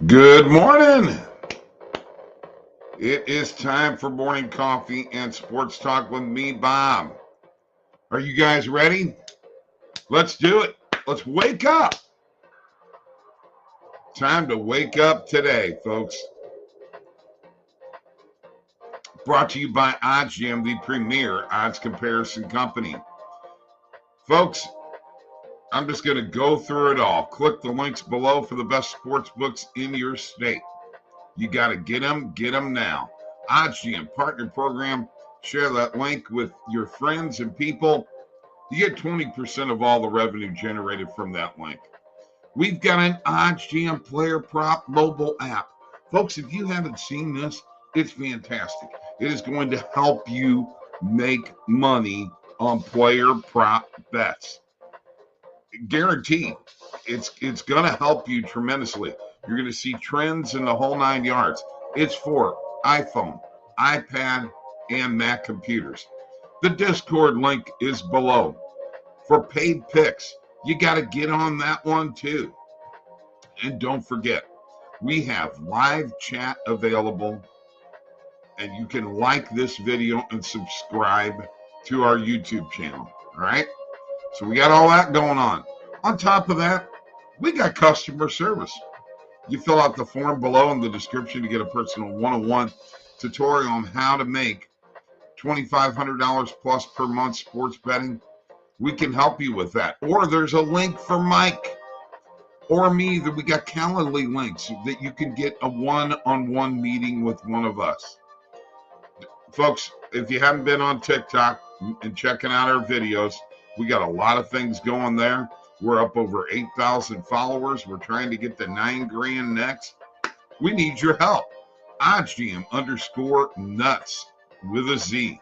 Good morning. It is time for morning coffee and sports talk with me, Bob. Are you guys ready? Let's do it. Let's wake up. Time to wake up today, folks. Brought to you by OddsJam, the premier odds comparison company. Folks, I'm just going to go through it all. Click the links below for the best sports books in your state. You got to get them now. OddsJam Partner Program. Share that link with your friends and people. You get 20% of all the revenue generated from that link. We've got an OddsJam Player Prop mobile app. Folks, if you haven't seen this, it's fantastic. It is going to help you make money on player prop bets. Guaranteed. It's going to help you tremendously. You're going to see trends in the whole 9 yards. It's for iPhone, iPad, and Mac computers. The Discord link is below. For paid picks, you got to get on that one too. And don't forget, we have live chat available, and you can like this video and subscribe to our YouTube channel. All right? So we got all that going on. On top of that, we got customer service. You fill out the form below in the description to get a personal one-on-one tutorial on how to make $2,500 plus per month sports betting. We can help you with that. Or there's a link for Mike or me that we got Calendly links that you can get a one-on-one meeting with one of us. Folks, if you haven't been on TikTok and checking out our videos, we got a lot of things going there. We're up over 8,000 followers. We're trying to get to 9 grand next. We need your help. OddsJam_nuts with a Z.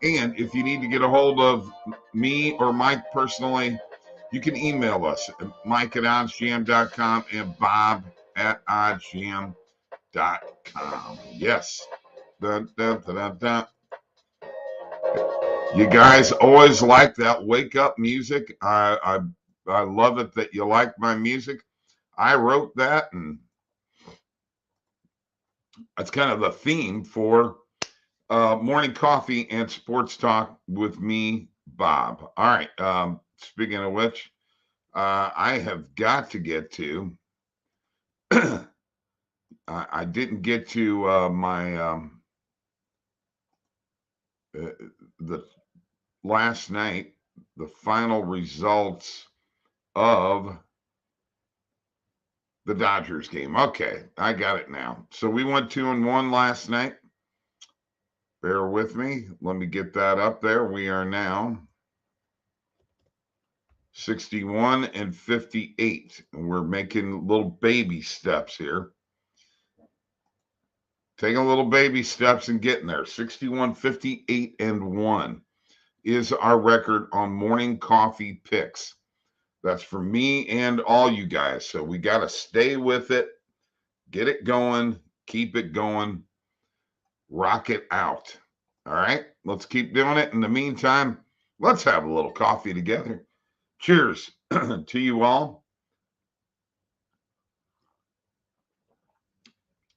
And if you need to get a hold of me or Mike personally, you can email us at mike@oddsjam.com and bob@oddsjam.com. Yes. Dun, dun, dun, dun, dun. You guys always like that wake up music. I love it that you like my music. I wrote that, and that's kind of the theme for morning coffee and sports talk with me, Bob. All right. Speaking of which, I have got to get to. I didn't get to the last night, the final results of the Dodgers game. Okay, I got it now. So we went 2-1 last night. Bear with me. Let me get that up there. We are now 61-58. And we're making little baby steps here. Taking little baby steps and getting there. 61-58-1 is our record on morning coffee picks. That's for me and all you guys. So we got to stay with it, get it going, keep it going, rock it out. All right, let's keep doing it. In the meantime, let's have a little coffee together. Cheers to you all.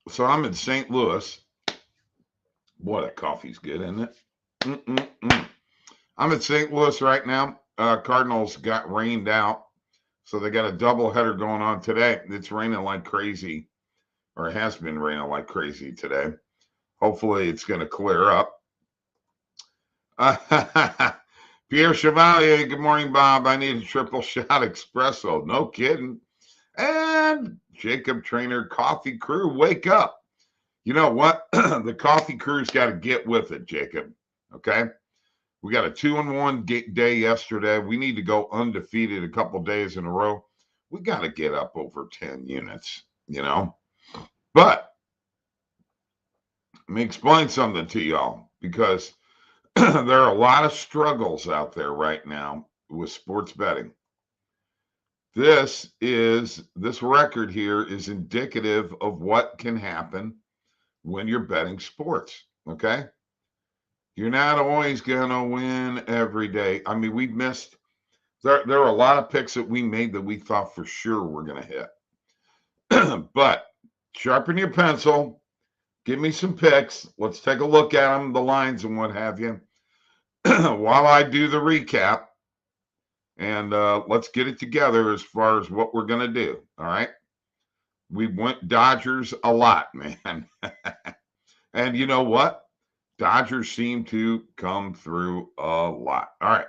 So I'm in St. Louis. Boy, that coffee's good, isn't it? I'm in St. Louis right now. Cardinals got rained out, so they got a doubleheader going on today. It's raining like crazy, or it has been raining like crazy today. Hopefully it's going to clear up. Pierre Chevalier, good morning, Bob. I need a triple shot espresso. No kidding. And Jacob Trainer, Coffee Crew, wake up. You know what? The Coffee Crew's got to get with it, Jacob. Okay? We got a 2-1 day yesterday. We need to go undefeated a couple days in a row. We got to get up over 10 units, you know. But let me explain something to y'all, because there are a lot of struggles out there right now with sports betting. This record here is indicative of what can happen when you're betting sports, okay? You're not always going to win every day. I mean, we've missed, there are a lot of picks that we made that we thought for sure were going to hit. But Sharpen your pencil. Give me some picks. Let's take a look at them, the lines and what have you, while I do the recap. And let's get it together as far as what we're going to do. All right. We went Dodgers a lot, man. And you know what? Dodgers seem to come through a lot. All right.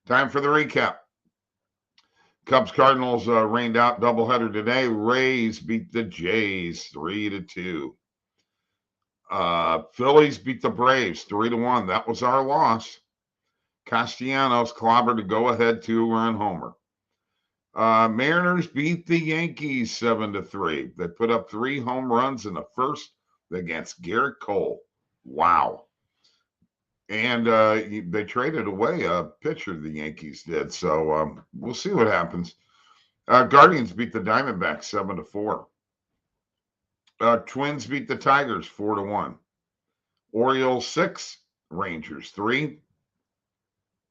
Time for the recap. Cubs Cardinals rained out doubleheader today. Rays beat the Jays 3-2. Phillies beat the Braves 3-1. That was our loss. Castellanos clobbered a go-ahead 2-run homer. Mariners beat the Yankees 7-3. They put up 3 home runs in the first against Garrett Cole. Wow. And they traded away a pitcher, the Yankees did. So we'll see what happens. Guardians beat the Diamondbacks 7-4. Twins beat the Tigers 4-1. Orioles 6, Rangers 3.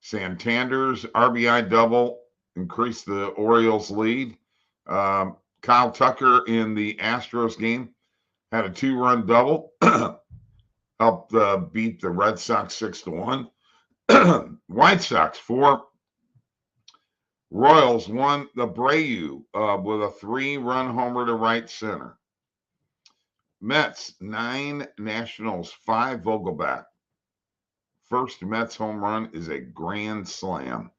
Santander's RBI double increased the Orioles lead. Kyle Tucker in the Astros game had a 2-run double. Helped beat the Red Sox 6-1. White Sox 4. Royals won the Abreu with a 3-run homer to right center. Mets 9, Nationals 5, Vogelbach. First Mets home run is a grand slam.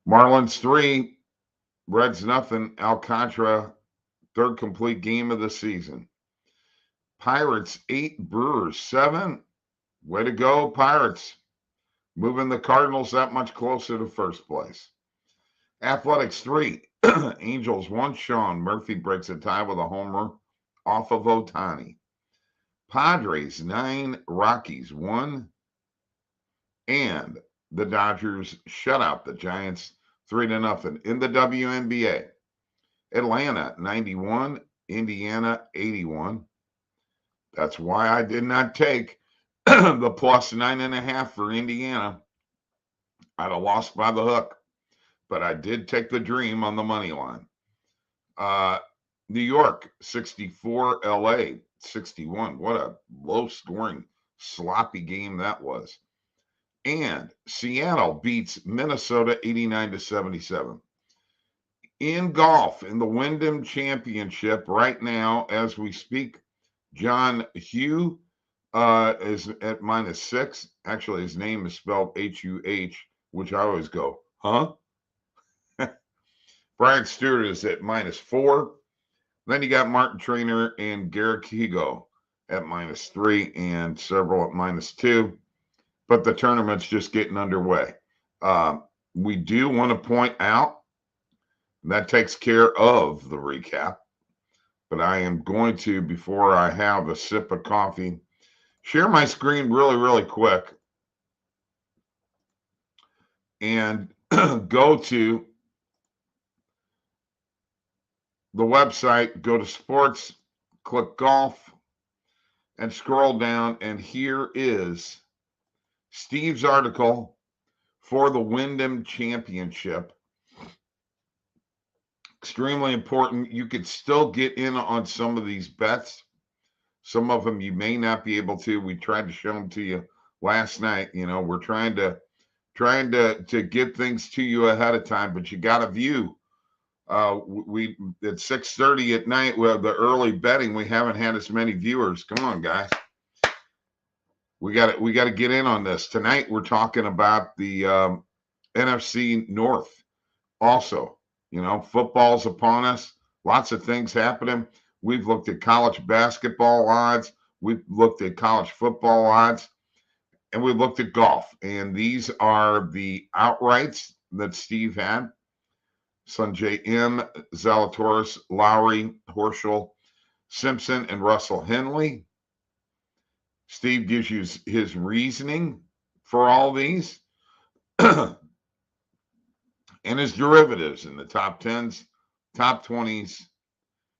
Marlins 3, Reds nothing. Alcantara, 3rd complete game of the season. Pirates 8, Brewers 7. Way to go, Pirates. Moving the Cardinals that much closer to first place. Athletics 3, Angels 1. Sean Murphy breaks a tie with a homer off of Ohtani. Padres 9, Rockies 1. And the Dodgers shut out the Giants 3-0 in the WNBA. Atlanta 91, Indiana 81. That's why I did not take the plus 9.5 for Indiana. I'd have lost by the hook, but I did take the dream on the money line. New York 64, LA 61. What a low scoring, sloppy game that was. And Seattle beats Minnesota 89-77. In golf, in the Wyndham Championship right now, as we speak, John Hugh is at -6. Actually, his name is spelled H-U-H, which I always go, huh? Brian Stewart is at -4. Then you got Martin Trainer and Garrett Higo at -3 and several at -2. But the tournament's just getting underway. We do want to point out that takes care of the recap. But I am going to, before I have a sip of coffee, share my screen really, really quick and go to the website, go to sports, click golf, and scroll down. And here is Steve's article for the Wyndham Championship. Extremely important. You could still get in on some of these bets. Some of them you may not be able to. We tried to show them to you last night. You know, we're trying to get things to you ahead of time, but you got to view. We at 6:30 at night with the early betting, we haven't had as many viewers. Come on, guys. We got to get in on this. Tonight we're talking about the NFC North also. You know, football's upon us. Lots of things happening. We've looked at college basketball odds. We've looked at college football odds. And we've looked at golf. And these are the outrights that Steve had. Sanjay M., Zalatoris, Lowry, Horschel, Simpson, and Russell Henley. Steve gives you his reasoning for all these. And his derivatives in the top 10s, top 20s.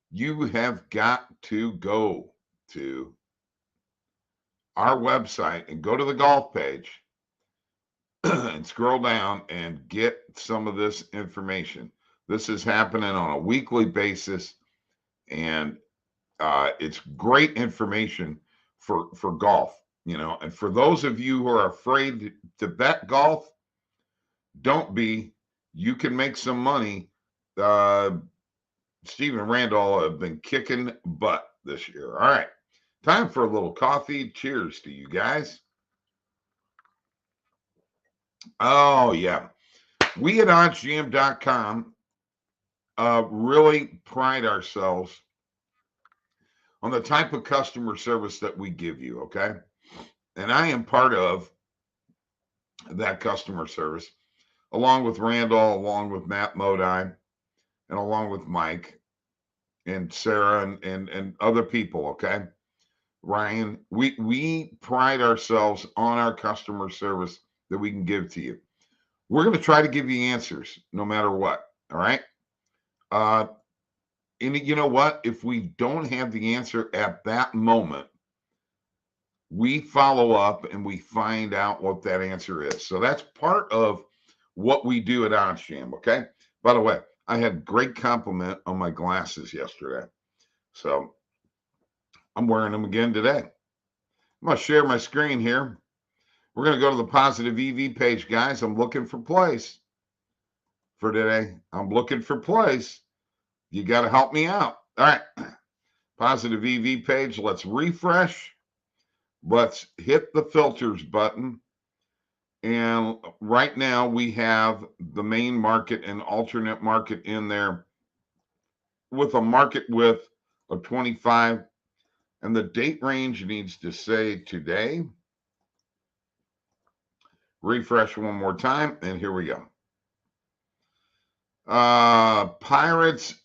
You have got to go to our website and go to the golf page and scroll down and get some of this information. This is happening on a weekly basis. And it's great information for golf, and for those of you who are afraid to bet golf, don't be. You can make some money. Steve and Randall have been kicking butt this year. All right, time for a little coffee. Cheers to you guys. Oh yeah, we at OddsJam.com really pride ourselves on the type of customer service that we give you, okay? And I am part of that customer service, along with Randall, along with Matt Modi, and along with Mike and Sarah and other people, okay? Ryan, we pride ourselves on our customer service that we can give to you. We're going to try to give you answers no matter what, all right? And you know what? If we don't have the answer at that moment, we follow up and we find out what that answer is. So that's part of what we do at OddsJam, okay? By the way, I had great compliment on my glasses yesterday. So I'm wearing them again today. I'm going to share my screen here. We're going to go to the positive EV page, guys. I'm looking for plays for today. I'm looking for plays. You got to help me out. All right. Positive EV page. Let's refresh. Let's hit the filters button. And right now we have the main market and alternate market in there with a market width of 25. And the date range needs to say today. Refresh one more time. And here we go. Pirates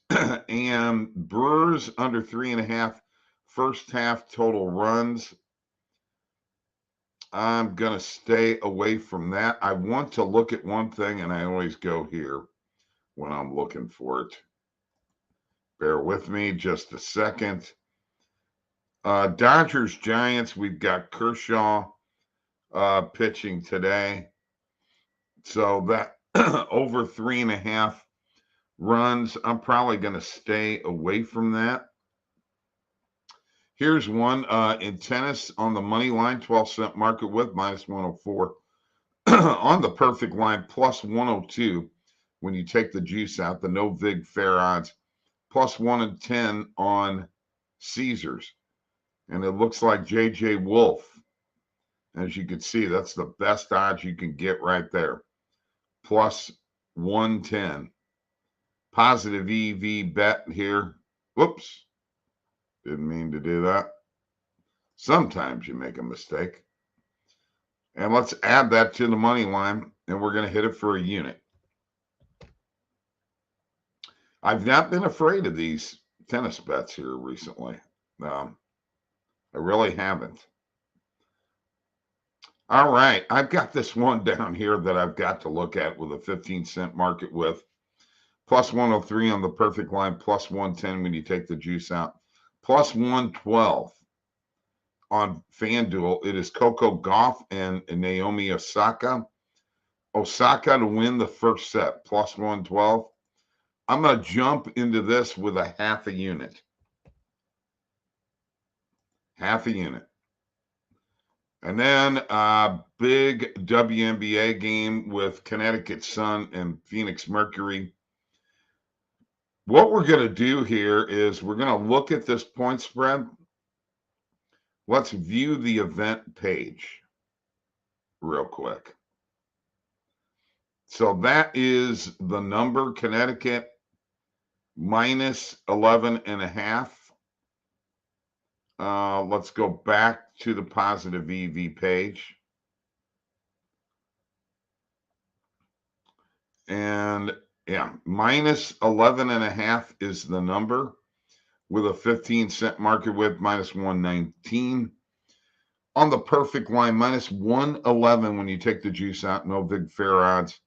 and Brewers under 3.5 first half total runs. I'm going to stay away from that. I want to look at one thing, and I always go here when I'm looking for it. Bear with me just a second. Dodgers, Giants, we've got Kershaw pitching today. So that over 3.5 runs, I'm probably going to stay away from that. Here's one in tennis on the money line, 12-cent market with minus 104. On the perfect line, plus 102 when you take the juice out, the no vig fair odds, plus 110 on Caesars. And it looks like J.J. Wolf. As you can see, that's the best odds you can get right there. Plus 110. Positive EV bet here. Whoops. Didn't mean to do that. Sometimes you make a mistake. And let's add that to the money line, and we're going to hit it for a unit. I've not been afraid of these tennis bets here recently. I really haven't. All right. I've got this one down here that I've got to look at with a 15-cent market with plus 103 on the perfect line, plus 110 when you take the juice out, plus 112 on FanDuel. It is Coco Gauff and Naomi Osaka. Osaka to win the first set, plus 112. I'm going to jump into this with a half a unit. Half a unit. And then a big WNBA game with Connecticut Sun and Phoenix Mercury. What we're going to do here is we're going to look at this point spread. Let's view the event page real quick. So that is the number, Connecticut, minus 11.5. Let's go back to the positive EV page. And yeah, minus 11.5 is the number with a 15-cent market width, minus 119. On the perfect line, minus 111 when you take the juice out, no big fair odds.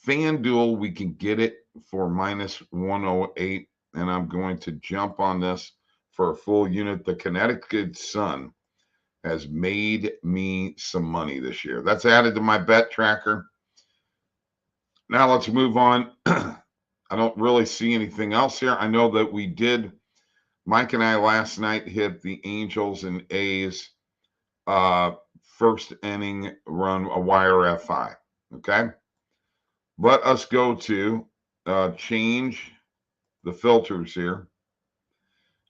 FanDuel, we can get it for minus 108, and I'm going to jump on this for a full unit. The Connecticut Sun has made me some money this year. That's added to my bet tracker. Now let's move on. I don't really see anything else here. I know that we did Mike and I last night hit the Angels and A's first inning run, a wire FI. Okay. Let us go to change the filters here.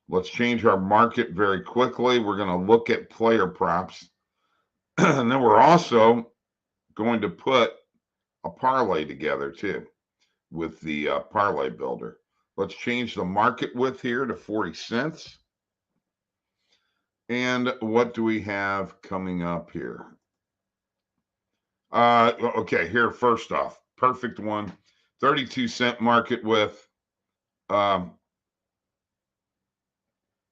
Let's change our market very quickly. We're going to look at player props. And then we're also going to put a parlay together too with the parlay builder. Let's change the market width here to 40 cents. And what do we have coming up here? Okay, here, first off, perfect one, 32-cent market width.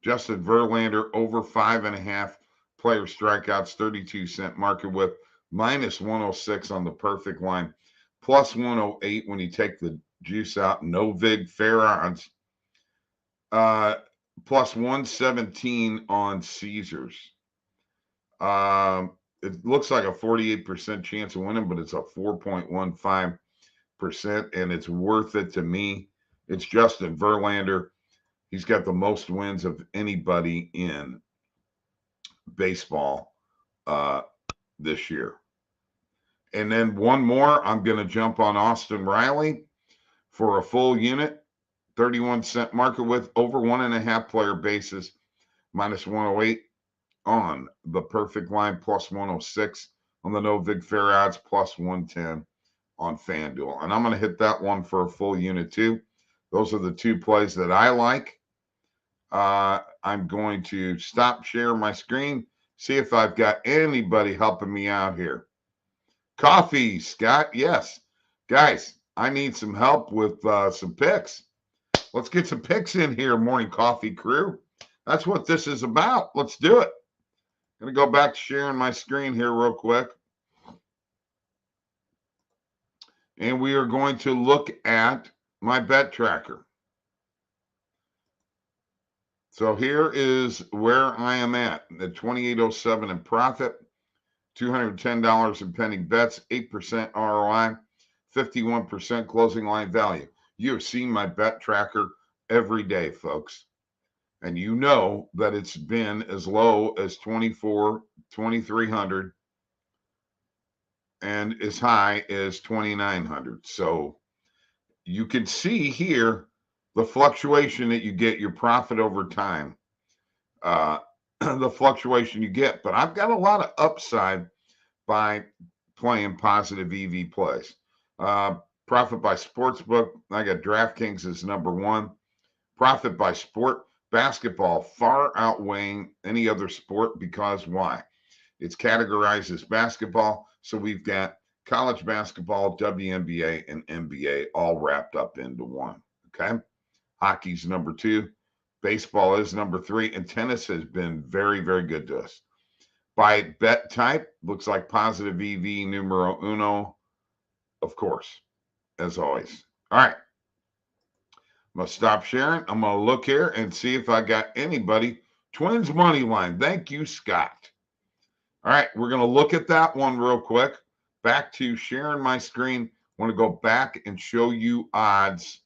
Justin Verlander over 5.5 player strikeouts, 32-cent market width, minus 106 on the perfect line, plus 108 when you take the juice out. No vig fair odds, plus 117 on Caesars. It looks like a 48% chance of winning, but it's a 4.15%, and it's worth it to me. It's Justin Verlander. He's got the most wins of anybody in baseball this year. And then one more, I'm going to jump on Austin Riley for a full unit, 31-cent market width, over 1.5 player bases, minus 108 on the perfect line, plus 106 on the no vig fair odds, plus 110 on FanDuel. And I'm going to hit that one for a full unit too. Those are the two plays that I like. I'm going to stop sharing my screen, see if I've got anybody helping me out here. Coffee, Scott, yes. Guys, I need some help with some picks. Let's get some picks in here, Morning Coffee crew. That's what this is about. Let's do it. I'm going to go back to sharing my screen here real quick. And we are going to look at my bet tracker. So here is where I am at 2807 in profit, $210 in pending bets, 8% ROI, 51% closing line value. You have seen my bet tracker every day, folks. And you know that it's been as low as 2,300 and as high as 2,900. So you can see here the fluctuation that you get, your profit over time, the fluctuation you get. But I've got a lot of upside by playing positive EV plays. Profit by sportsbook, I got DraftKings as number one. Profit by sport, basketball far outweighing any other sport because why? It's categorized as basketball. So we've got college basketball, WNBA, and NBA all wrapped up into one. Okay. Hockey's number two. Baseball is number three. And tennis has been very, very good to us. By bet type, looks like positive EV numero uno, of course, as always. All right. I'm going to stop sharing. I'm going to look here and see if I got anybody. Twins money line. Thank you, Scott. All right. We're going to look at that one real quick. Back to sharing my screen. I want to go back and show you odds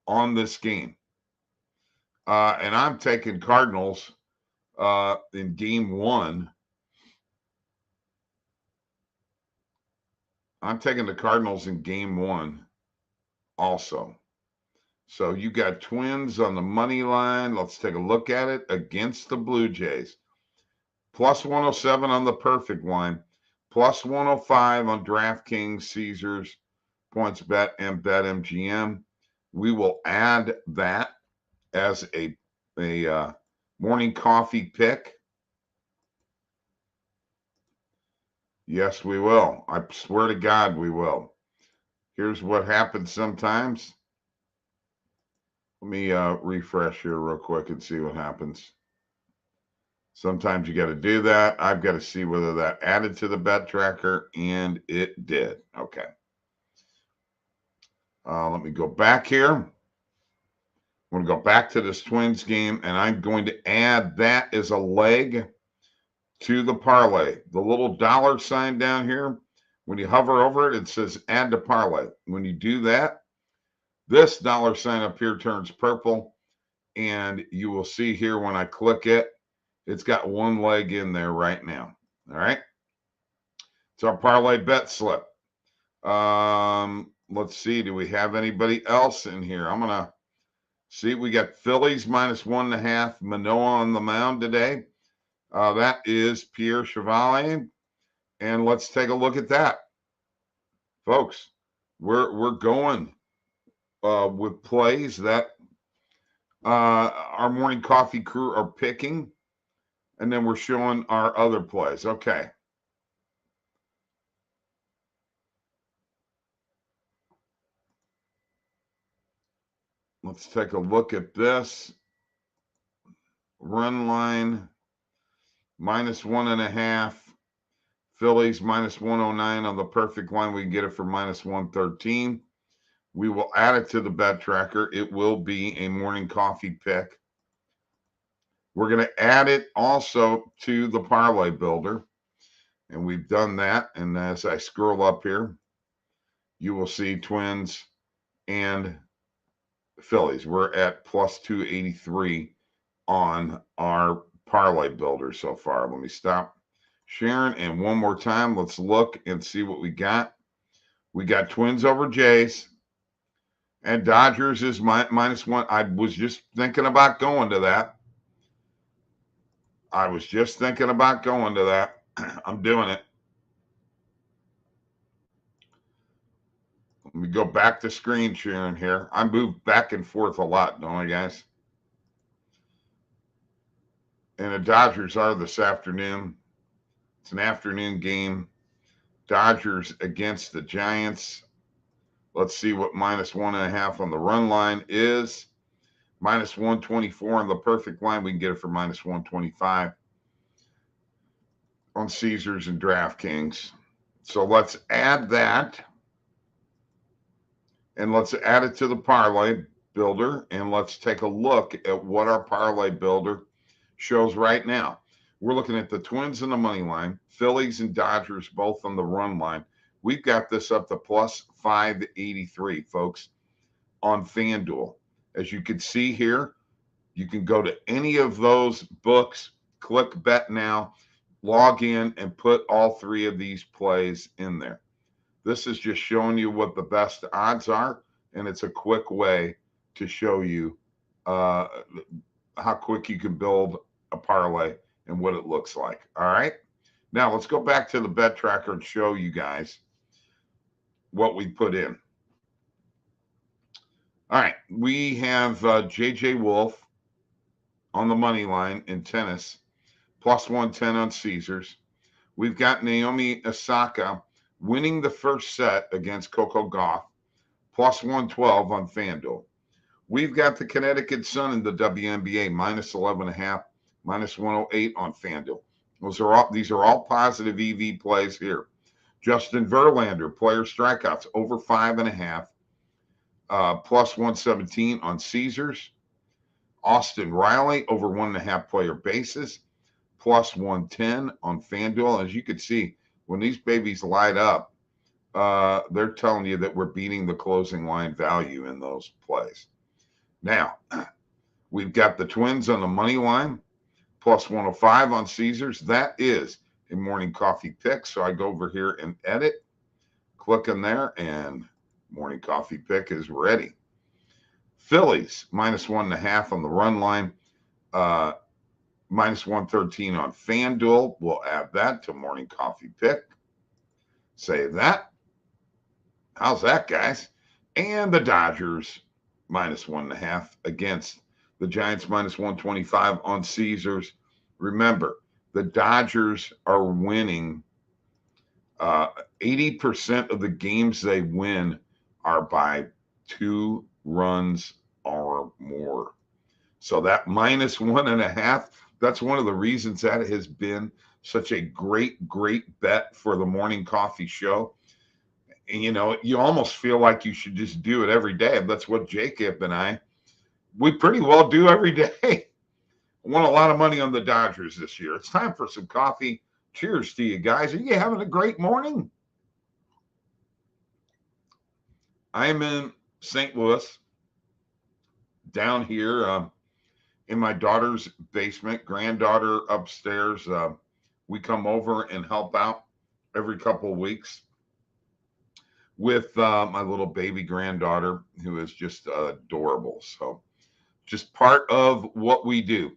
on this game. And I'm taking Cardinals in game one. I'm taking the Cardinals in game one also. So you got Twins on the money line. Let's take a look at it against the Blue Jays. Plus 107 on the perfect line. Plus 105 on DraftKings, Caesars, PointsBet, and BetMGM. We will add that as a morning coffee pick. Yes, we will. I swear to God, we will. Here's what happens sometimes. Let me refresh here real quick and see what happens. Sometimes you got to do that. I've got to see whether that added to the bet tracker, and it did. Okay. Let me go back here. I'm going to go back to this Twins game, and I'm going to add that as a leg to the parlay. The little dollar sign down here, when you hover over it, it says add to parlay. When you do that, this dollar sign up here turns purple, And you will see here when I click it, it's got one leg in there right now. All right. It's our parlay bet slip. Let's see. Do we have anybody else in here? I'm going to see. We got Phillies -1.5. Manoah on the mound today. That is Pierre Chevalier. And let's take a look at that. Folks, we're going with plays that our morning coffee crew are picking. And then we're showing our other plays. Okay. Let's take a look at this. Run line -1.5. Phillies -109 on the perfect line. We can get it for -113. We will add it to the bet tracker. It will be a morning coffee pick. We're going to add it also to the parlay builder. And we've done that. And as I scroll up here, you will see Twins and Phillies. We're at +283 on our parlay builder so far. Let me stop sharing. And one more time, let's look and see what we got. We got Twins over Jays. And Dodgers is -1. I was just thinking about going to that. I'm doing it. Let me go back to screen sharing here. I move back and forth a lot, don't I, guys? And the Dodgers are this afternoon. It's an afternoon game. Dodgers against the Giants. Let's see what -1.5 on the run line is. -124 on the perfect line. We can get it for -125 on Caesars and DraftKings. So let's add that. And let's add it to the parlay builder. And let's take a look at what our parlay builder shows right now. We're looking at the Twins in the money line, Phillies and Dodgers both on the run line. We've got this up to +583, folks, on FanDuel. As you can see here, you can go to any of those books, click Bet Now, log in, and put all three of these plays in there. This is just showing you what the best odds are, and it's a quick way to show you how quick you can build a parlay and what it looks like. All right. Now let's go back to the bet tracker and show you guys what we put in. All right. We have J.J. Wolf on the money line in tennis, +110 on Caesars. We've got Naomi Osaka winning the first set against Coco Gauff, +112 on FanDuel. We've got the Connecticut Sun in the WNBA, -11.5, -108 on FanDuel. These are all positive EV plays here. Justin Verlander, player strikeouts, over 5.5, +117 on Caesars. Austin Riley, over 1.5 player bases, +110 on FanDuel. As you can see, when these babies light up, they're telling you that we're beating the closing line value in those plays. Now, we've got the Twins on the money line, +105 on Caesars. That is a morning coffee pick. So I go over here and edit, click in there, and morning coffee pick is ready. Phillies, -1.5 on the run line, -113 on FanDuel. We'll add that to morning coffee pick. Save that. How's that, guys? And the Dodgers, -1.5 against the Giants, -125 on Caesars. Remember, the Dodgers are winning. 80% of the games they win are by 2 runs or more. So that -1.5, that's one of the reasons that has been such a great bet for the morning coffee show. And, you almost feel like you should just do it every day. That's what Jacob and we pretty well do every day. Won a lot of money on the Dodgers this year. It's time for some coffee. Cheers to you guys. Are you having a great morning? I am in St. Louis, down here in my daughter's basement, granddaughter upstairs. We come over and help out every couple of weeks with my little baby granddaughter, who is just adorable. So just part of what we do.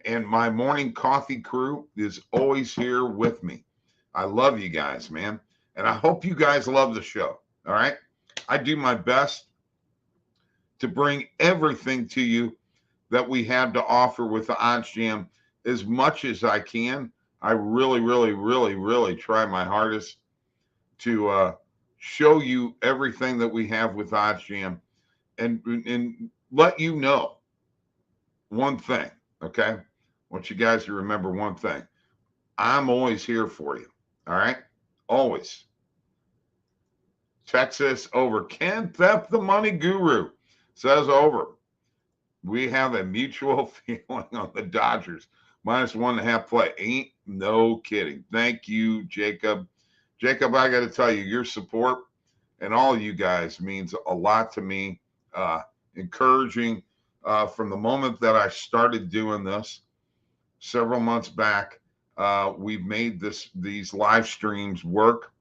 And my morning coffee crew is always here with me. I love you guys, man. And I hope you guys love the show. All right. I do my best to bring everything to you that we have to offer with the OddsJam as much as I can. I really, really, really, really try my hardest to show you everything that we have with OddsJam and let you know one thing, okay? I want you guys to remember one thing. I'm always here for you, all right? Always. Texas over. Ken Theft, the money guru, says over. We have a mutual feeling on the Dodgers. -1.5 play. Ain't no kidding. Thank you, Jacob. Jacob, I got to tell you, your support and all of you guys means a lot to me. Encouraging from the moment that I started doing this several months back. We've made these live streams work.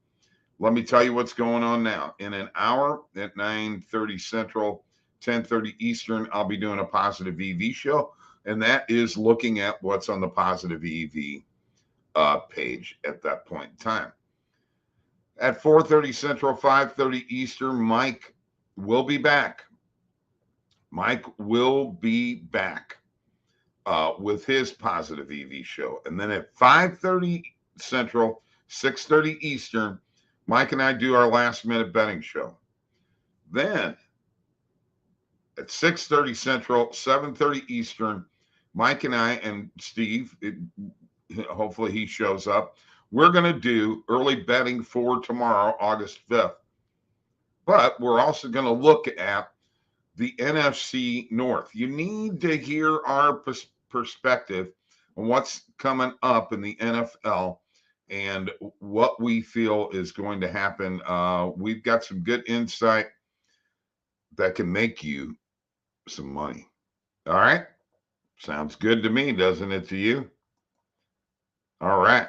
Let me tell you what's going on now. In an hour at 9:30 Central, 10:30 Eastern, I'll be doing a Positive EV show, and that is looking at what's on the Positive EV page at that point in time. At 4:30 Central, 5:30 Eastern, Mike will be back. Mike will be back with his Positive EV show. And then at 5:30 Central, 6:30 Eastern, Mike and I do our last minute betting show. Then at 6:30 Central, 7:30 Eastern, Mike and I and Steve, hopefully he shows up, we're going to do early betting for tomorrow, August 5th. But we're also going to look at the NFC North. You need to hear our perspective on what's coming up in the NFL and what we feel is going to happen. We've got some good insight that can make you some money. All right. Sounds good to me, doesn't it to you? All right.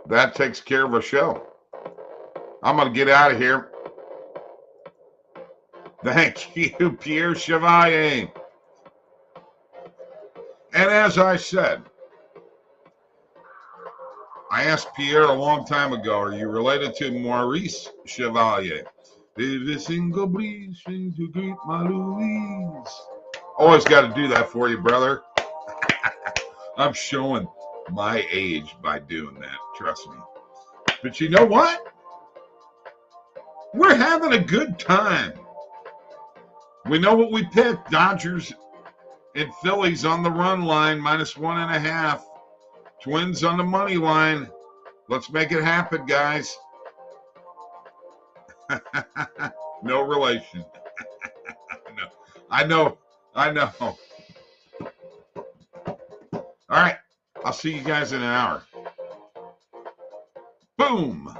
That takes care of a show. I'm going to get out of here. Thank you, Pierre Chevalier. And as I said, I asked Pierre a long time ago, are you related to Maurice Chevalier? Every single breeze seems to greet my Louise. Always got to do that for you, brother. I'm showing my age by doing that, trust me. But you know what? We're having a good time. We know what we picked. Dodgers and Phillies on the run line, -1.5. Twins on the money line. Let's make it happen, guys. No relation. No. I know. All right. I'll see you guys in an hour. Boom.